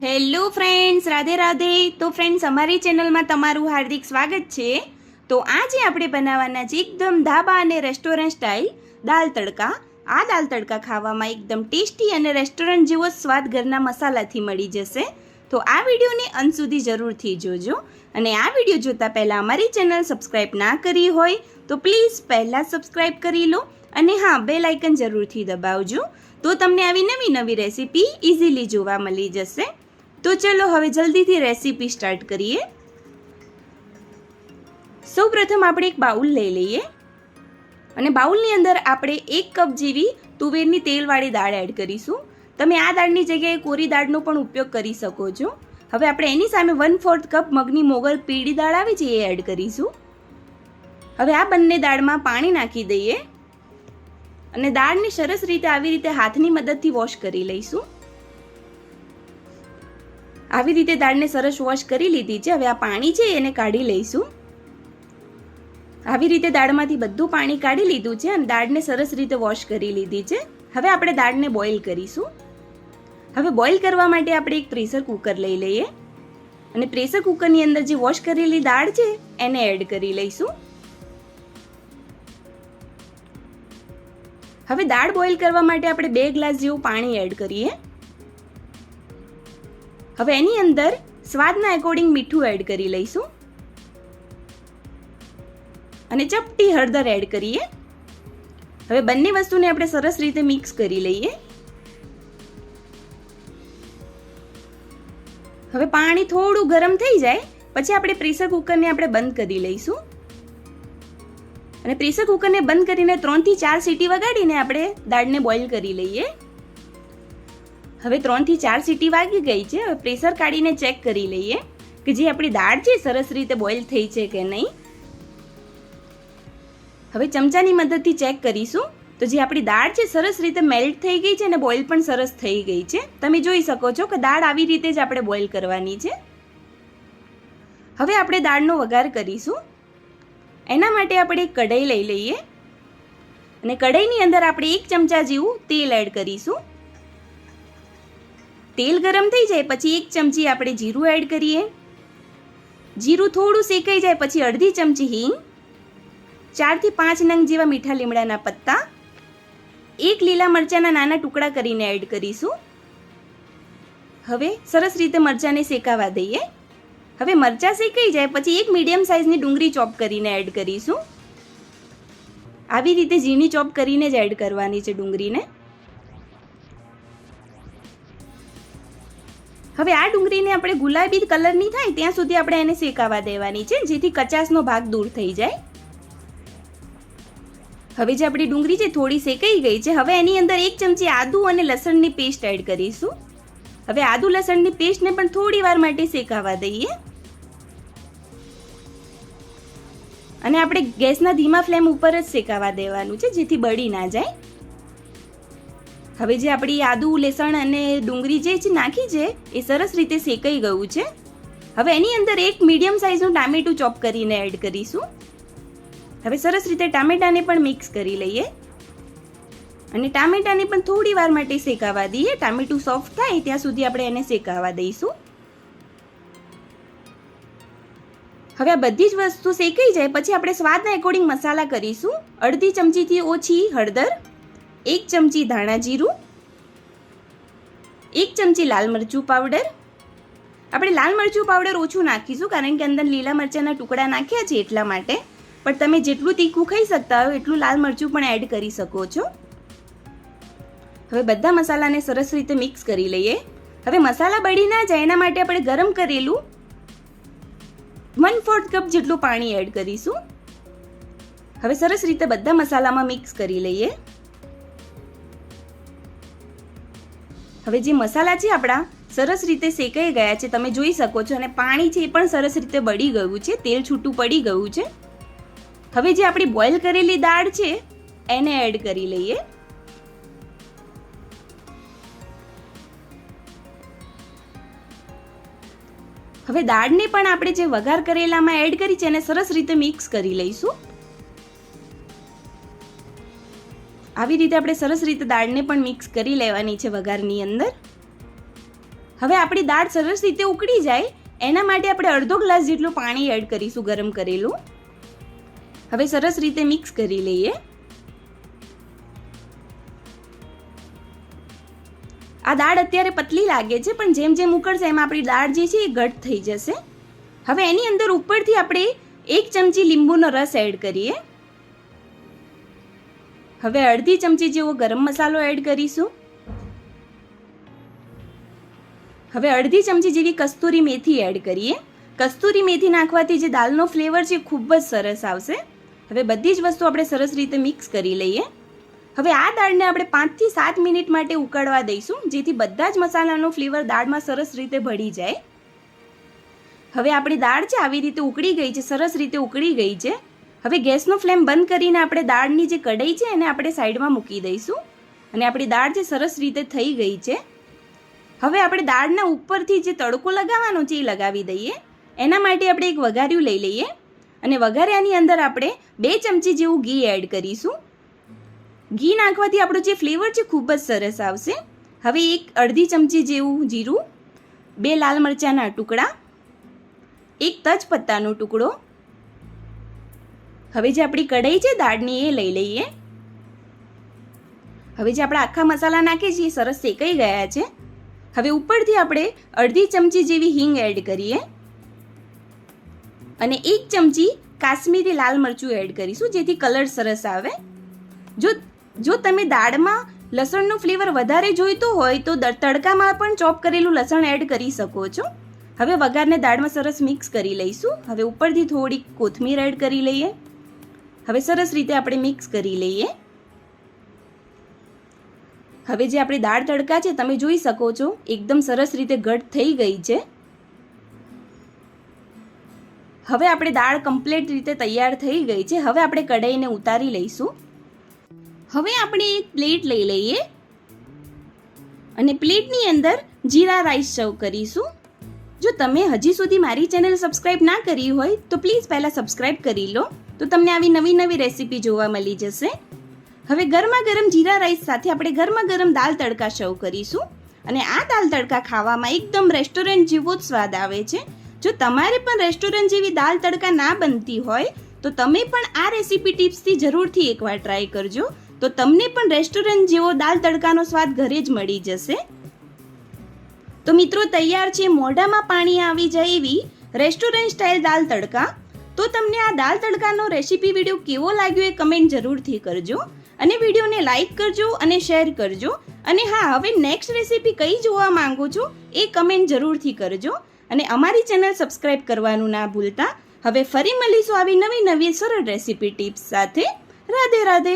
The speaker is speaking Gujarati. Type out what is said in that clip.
Hello friends, Radhe Radhe. તો ફ્રેન્ડ્સ, અમારી ચેનલમાં તમારું હાર્દિક સ્વાગત છે. તો આજે આપણે બનાવવાના છે એકદમ ધાબા અને રેસ્ટોરન્ટ સ્ટાઇલ દાલ તડકા. આ દાલ તડકા ખાવામાં એકદમ ટેસ્ટી અને રેસ્ટોરન્ટ જેવો સ્વાદ ઘરના મસાલાથી મળી જશે. તો આ વિડીયોને અંત સુધી જરૂરથી જોજો. અને આ વિડીયો જોતાં પહેલાં અમારી ચેનલ સબસ્ક્રાઈબ ના કરી હોય તો પ્લીઝ પહેલાં સબસ્ક્રાઈબ કરી લો. અને હા, બેલ આઇકન જરૂરથી દબાવજો. તો તમને આવી નવી નવી રેસીપી ઇઝીલી જોવા મળી જશે. તો ચલો હવે જલ્દીથી રેસીપી સ્ટાર્ટ કરીએ. સૌપ્રથમ આપણે એક બાઉલ લઈ લઈએ અને બાઉલની અંદર આપણે 1 કપ જેવી તુવેરની તેલવાળી દાળ એડ કરીશું. તમે આ દાળની જગ્યાએ કોરી દાળનો પણ ઉપયોગ કરી શકો છો. હવે આપણે એની સામે 1/4 કપ મગની મોગલ પીળી દાળ આવે છે એ એડ કરીશું. હવે આ બંને દાળમાં પાણી નાખી દઈએ અને દાળને સરસ રીતે આવી રીતે હાથની મદદથી વોશ કરી લઈશું. આવી રીતે દાળને સરસ વોશ કરી લીધી છે. હવે આ પાણી છે એને કાઢી લઈશું. આવી રીતે દાળમાંથી બધું પાણી કાઢી લીધું છે અને દાળને સરસ રીતે વોશ કરી લીધી છે. હવે આપણે દાળને બોઇલ કરીશું. હવે બોઇલ કરવા માટે આપણે એક પ્રેશર કુકર લઈ લઈએ અને પ્રેશર કુકરની અંદર જે વોશ કરેલી દાળ છે એને એડ કરી લઈશું. હવે દાળ બોઇલ કરવા માટે આપણે 2 ગ્લાસ જેવું પાણી એડ કરીએ. હવે એની અંદર સ્વાદના એકોર્ડિંગ મીઠું એડ કરી લઈશું અને ચપટી હળદર એડ કરીએ. હવે બંને વસ્તુને આપણે સરસ રીતે મિક્સ કરી લઈએ. હવે પાણી થોડું ગરમ થઈ જાય પછી આપણે પ્રેશર કુકરને આપણે બંધ કરી લઈશું અને પ્રેશર કુકરને બંધ કરીને 3 થી 4 સીટી વગાડીને આપણે દાળને બોઇલ કરી લઈએ. હવે 3 થી 4 સીટી વાગી ગઈ છે. હવે પ્રેશર કાઢીને ચેક કરી લઈએ કે જે આપણી દાળ છે સરસ રીતે બોઇલ થઈ છે કે નહીં. હવે ચમચાની મદદથી ચેક કરીશું તો જે આપણી દાળ છે સરસ રીતે મેલ્ટ થઈ ગઈ છે અને બોઇલ પણ સરસ થઈ ગઈ છે. તમે જોઈ શકો છો કે દાળ આવી રીતે જ આપણે બોઇલ કરવાની છે. હવે આપણે દાળનો વઘાર કરીશું. એના માટે આપણે એક કઢાઈ લઈ લઈએ અને કઢાઈની અંદર આપણે 1 ચમચા જેવું તેલ એડ કરીશું. તેલ ગરમ થઈ જાય પછી 1 ચમચી આપણે જીરું એડ કરીએ. જીરું થોડું શેકાઈ જાય પછી અડધી ચમચી હિંગ, 4 થી 5 નંગ જેવા મીઠા લીમડાના પત્તા, 1 લીલા મરચાંના નાના ટુકડા કરીને એડ કરીશું. હવે સરસ રીતે મરચાંને શેકાવા દઈએ. હવે મરચાં શેકાઈ જાય પછી 1 મીડિયમ સાઇઝની ડુંગળી ચોપ કરીને એડ કરીશું. આવી રીતે ઝીણી ચોપ કરીને જ એડ કરવાની છે ડુંગળીને. હવે આ ડુંગળીને આપણે ગુલાબી કલરની થાય ત્યાં સુધી આપણે એને શેકાવા દેવાની છે જેથી કચાશનો ભાગ દૂર થઈ જાય. હવે જે આપણી ડુંગળી છે થોડી શેકાઈ ગઈ છે. હવે એની અંદર 1 ચમચી આદુ અને લસણની પેસ્ટ એડ કરીશું. હવે આદુ લસણની પેસ્ટને પણ થોડી વાર માટે શેકાવા દઈએ અને આપણે ગેસના ધીમા ફ્લેમ ઉપર જ શેકાવા દેવાનું છે જેથી બળી ના જાય. હવે જે આપણી આદુ લસણ અને ડુંગળી જે છે નાખી છે એ સરસ રીતે શેકાઈ ગયું છે. હવે એની અંદર 1 મીડિયમ સાઇઝનું ટામેટું ચોપ કરીને એડ કરીશું. હવે સરસ રીતે ટામેટાને પણ મિક્સ કરી લઈએ અને ટામેટાને પણ થોડી વાર માટે શેકાવા દઈએ. ટામેટું સોફ્ટ થાય ત્યાં સુધી આપણે એને શેકાવા દઈશું. હવે આ બધી જ વસ્તુ શેકાઈ જાય પછી આપણે સ્વાદના એકોર્ડિંગ મસાલા કરીશું. અડધી ચમચીથી ઓછી હળદર, 1 ચમચી ધાણા જીરું, 1 ચમચી લાલ મરચું પાવડર. આપણે લાલ મરચું પાવડર ઓછું નાખીશું કારણ કે અંદર લીલા મરચાંના ટુકડા નાખ્યા છે એટલા માટે. પણ તમે જેટલું તીખું ખાઈ શકતા હો એટલું લાલ મરચું પણ એડ કરી શકો છો. હવે બધા મસાલાને સરસ રીતે મિક્સ કરી લઈએ. હવે મસાલા બળી ના જાય એના માટે આપણે ગરમ કરેલું 1/4 કપ જેટલું પાણી એડ કરીશું. હવે સરસ રીતે બધા મસાલામાં મિક્સ કરી લઈએ. હવે જે મસાલા છે આપણા સરસ રીતે શેકાઈ ગયા છે તમે જોઈ શકો છો અને પાણી છે એ પણ સરસ રીતે બળી ગયું છે, તેલ છૂટું પડી ગયું છે. હવે જે આપણી બોઇલ કરેલી દાળ છે એને એડ કરી લઈએ. હવે દાળને પણ આપણે જે વઘાર કરેલામાં એડ કરી છે એને સરસ રીતે મિક્સ કરી લઈશું. આવી રીતે આપણે સરસ રીતે દાળને પણ મિક્સ કરી લેવાની છે વઘારની અંદર. હવે આપણી દાળ સરસ રીતે ઉકળી જાય એના માટે આપણે અડધો ગ્લાસ જેટલું પાણી એડ કરીશું ગરમ કરેલું. હવે સરસ રીતે મિક્સ કરી લઈએ. આ દાળ અત્યારે પતલી લાગે છે, પણ જેમ જેમ ઉકળશે એમ આપણી દાળ જે છે એ ઘટ થઈ જશે. હવે એની અંદર ઉપરથી આપણે 1 ચમચી લીંબુનો રસ એડ કરીએ. હવે અડધી ચમચી જેવો ગરમ મસાલો એડ કરીશું. હવે અડધી ચમચી જેવી કસ્તુરી મેથી એડ કરીએ. કસ્તુરી મેથી નાખવાથી જે દાળનો ફ્લેવર છે ખૂબ જ સરસ આવશે. હવે બધી જ વસ્તુ આપણે સરસ રીતે મિક્સ કરી લઈએ. હવે આ દાળને આપણે 5 થી 7 મિનિટ માટે ઉકળવા દઈશું, જેથી બધા જ મસાલાનો ફ્લેવર દાળમાં સરસ રીતે ભળી જાય. હવે આપણી દાળ છે આવી રીતે ઉકળી ગઈ છે, સરસ રીતે ઉકળી ગઈ છે. હવે ગેસનો ફ્લેમ બંધ કરીને આપણે દાળની જે કઢાઈ છે એને આપણે સાઈડમાં મૂકી દઈશું અને આપણી દાળ જે સરસ રીતે થઈ ગઈ છે. હવે આપણે દાળના ઉપરથી જે તડકો લગાવવાનો છે એ લગાવી દઈએ. એના માટે આપણે એક વઘાર્યું લઈ લઈએ અને વઘાર્યાની અંદર આપણે 2 ચમચી જેવું ઘી એડ કરીશું. ઘી નાખવાથી આપણો જે ફ્લેવર છે ખૂબ જ સરસ આવશે. હવે અડધી ચમચી જેવું જીરું, 2 લાલ મરચાંના ટુકડા, 1 તજપત્તાનો ટુકડો. હવે જે આપણી કઢાઈ છે દાળની એ લઈ લઈએ. હવે જે આપણા આખા મસાલા નાખીએ છીએ એ સરસ શેકાઈ ગયા છે. હવે ઉપરથી આપણે અડધી ચમચી જેવી હિંગ એડ કરીએ અને 1 ચમચી કાશ્મીરી લાલ મરચું એડ કરીશું, જેથી કલર સરસ આવે. જો તમે દાળમાં લસણનું ફ્લેવર વધારે જોઈતું હોય તો તડકામાં પણ ચોપ કરેલું લસણ એડ કરી શકો છો. હવે વઘારને દાળમાં સરસ મિક્સ કરી લઈશું. હવે ઉપરથી થોડી કોથમીર એડ કરી લઈએ. હવે સરસ રીતે આપણે મિક્સ કરી લઈએ. હવે જે આપણી દાળ તડકા છે તમે જોઈ શકો છો એકદમ સરસ રીતે ઘટ થઈ ગઈ છે. હવે આપણે દાળ કમ્પ્લીટ રીતે તૈયાર થઈ ગઈ છે. હવે આપણે કઢાઈને ઉતારી લઈશું. હવે આપણે એક પ્લેટ લઈ લઈએ અને પ્લેટની અંદર જીરા રાઈસ સર્વ કરીશું. જો તમે હજી સુધી મારી ચેનલ સબસ્ક્રાઇબ ના કરી હોય તો પ્લીઝ પહેલાં સબસ્ક્રાઇબ કરી લો, તો તમને આવી નવી નવી રેસીપી જોવા મળી જશે. હવે ગરમા ગરમ જીરા રાઈસ સાથે આપણે ગરમા ગરમ દાલ તડકા સર્વ કરીશું અને આ દાલ તડકા ખાવામાં એકદમ રેસ્ટોરન્ટ જેવો જ સ્વાદ આવે છે. જો તમારે પણ રેસ્ટોરન્ટ જેવી દાલ તડકા ના બનતી હોય તો તમે પણ આ રેસીપી ટિપ્સથી જરૂરથી એકવાર ટ્રાય કરજો, તો તમને પણ રેસ્ટોરન્ટ જેવો દાલ તડકાનો સ્વાદ ઘરે જ મળી જશે. તો મિત્રો તૈયાર છે મોઢામાં પાણી આવી જાય એવી રેસ્ટોરન્ટ સ્ટાઇલ દાલ તડકા. તો તમને આ દાલ તડકાનો રેસીપી વિડીયો કેવો લાગ્યો એ કમેન્ટ જરૂરથી કરજો અને વિડીયોને લાઈક કરજો અને શેર કરજો. અને હા, હવે નેક્સ્ટ રેસીપી કઈ જોવા માંગો છો એ કમેન્ટ જરૂરથી કરજો અને અમારી ચેનલ સબસ્ક્રાઇબ કરવાનું ના ભૂલતા. હવે ફરી મળીશું આવી નવી નવી સરળ રેસીપી ટિપ્સ સાથે. રાધે રાધે.